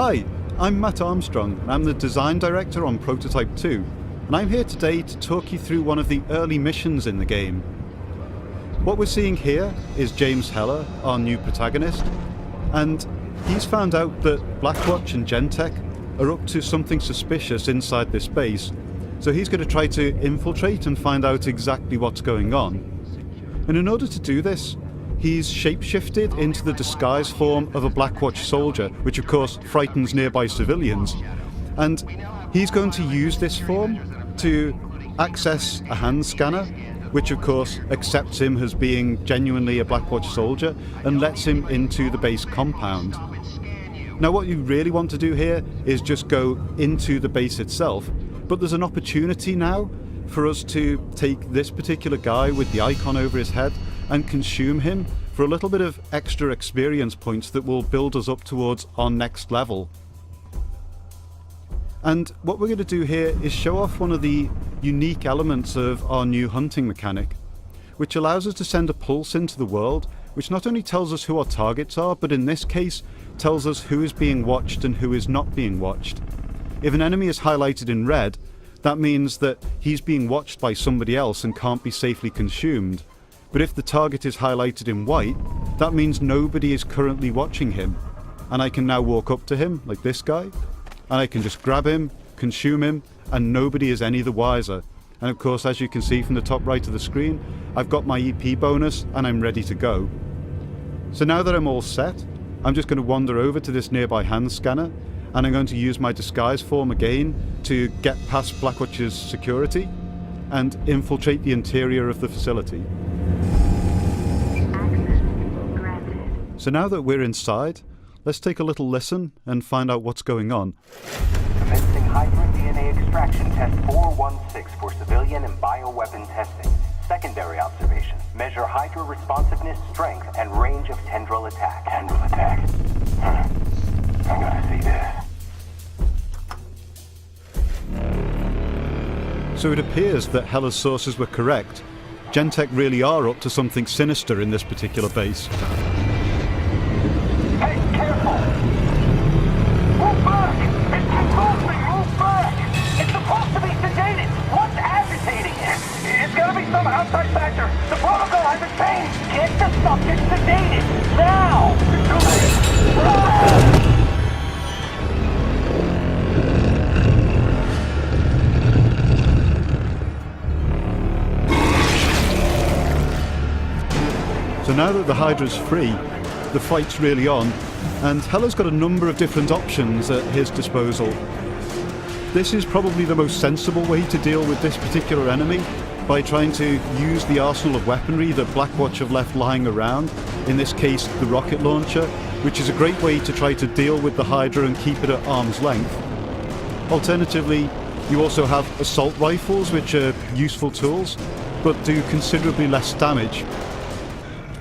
Hi, I'm Matt Armstrong and I'm the Design Director on Prototype 2, and I'm here today to talk you through one of the early missions in the game. What we're seeing here is James Heller, our new protagonist, and he's found out that Blackwatch and Gentek are up to something suspicious inside this base, so he's going to try to infiltrate and find out exactly what's going on. And in order to do this, he's shapeshifted into the disguise form of a Blackwatch soldier, which of course frightens nearby civilians. And he's going to use this form to access a hand scanner, which of course accepts him as being genuinely a Blackwatch soldier and lets him into the base compound. Now what you really want to do here is just go into the base itself, but there's an opportunity now for us to take this particular guy with the icon over his head and consume him for a little bit of extra experience points that will build us up towards our next level. And what we're going to do here is show off one of the unique elements of our new hunting mechanic, which allows us to send a pulse into the world, which not only tells us who our targets are, but in this case tells us who is being watched and who is not being watched. If an enemy is highlighted in red, that means that he's being watched by somebody else and can't be safely consumed. But if the target is highlighted in white, that means nobody is currently watching him. And I can now walk up to him, like this guy, and I can just grab him, consume him, and nobody is any the wiser. And of course, as you can see from the top right of the screen, I've got my EP bonus and I'm ready to go. So now that I'm all set, I'm just going to wander over to this nearby hand scanner, and I'm going to use my disguise form again to get past Blackwatch's security and infiltrate the interior of the facility. So now that we're inside, let's take a little listen and find out what's going on. Commencing Hydra DNA extraction test 416 for civilian and bioweapon testing. Secondary observation. Measure Hydra responsiveness, strength, and range of tendril attack. Tendril attack? I gotta see this. So it appears that Heller's sources were correct. Gentek really are up to something sinister in this particular base. Hey, careful! Move back! It's convulsing! Move back! It's supposed to be sedated! What's agitating it? It's gotta be some outside factor! The protocol hasn't changed! Get the subject sedated! Now! So now that the Hydra's free, the fight's really on, and Heller's got a number of different options at his disposal. This is probably the most sensible way to deal with this particular enemy, by trying to use the arsenal of weaponry that Blackwatch have left lying around, in this case the rocket launcher, which is a great way to try to deal with the Hydra and keep it at arm's length. Alternatively, you also have assault rifles, which are useful tools, but do considerably less damage.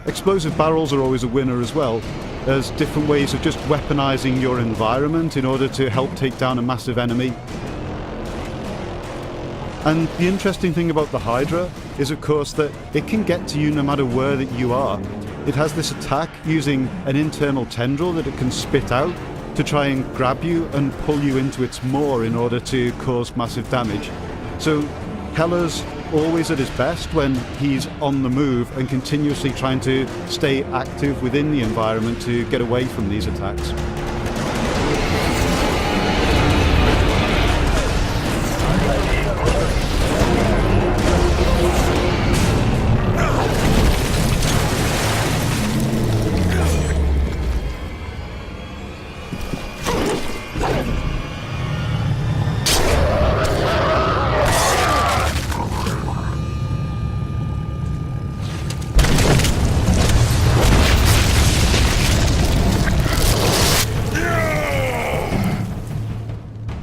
Explosive barrels are always a winner as well, as different ways of just weaponizing your environment in order to help take down a massive enemy. And the interesting thing about the Hydra is of course that it can get to you no matter where that you are. It has this attack using an internal tendril that it can spit out to try and grab you and pull you into its maw in order to cause massive damage. So Heller's always at his best when he's on the move and continuously trying to stay active within the environment to get away from these attacks.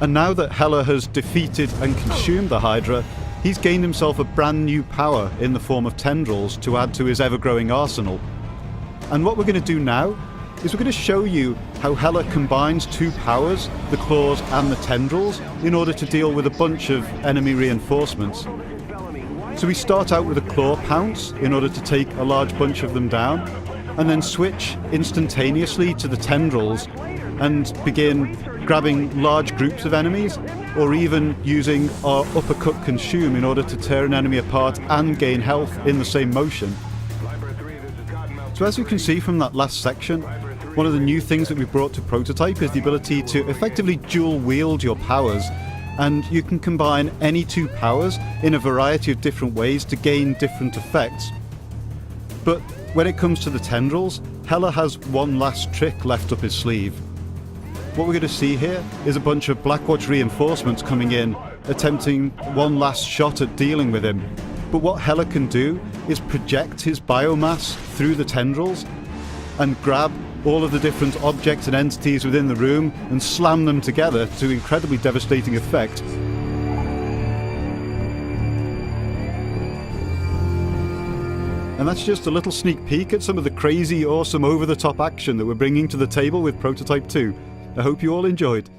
And now that Heller has defeated and consumed the Hydra, he's gained himself a brand new power in the form of tendrils to add to his ever-growing arsenal. And what we're going to do now is we're going to show you how Heller combines two powers, the claws and the tendrils, in order to deal with a bunch of enemy reinforcements. So we start out with a claw pounce in order to take a large bunch of them down, and then switch instantaneously to the tendrils and begin grabbing large groups of enemies, or even using our uppercut consume in order to tear an enemy apart and gain health in the same motion. So as you can see from that last section, one of the new things that we brought to Prototype is the ability to effectively dual wield your powers, and you can combine any two powers in a variety of different ways to gain different effects. But when it comes to the tendrils, Hela has one last trick left up his sleeve. What we're going to see here is a bunch of Blackwatch reinforcements coming in, attempting one last shot at dealing with him. But what Hela can do is project his biomass through the tendrils and grab all of the different objects and entities within the room and slam them together to incredibly devastating effect. And that's just a little sneak peek at some of the crazy, awesome, over-the-top action that we're bringing to the table with Prototype 2. I hope you all enjoyed.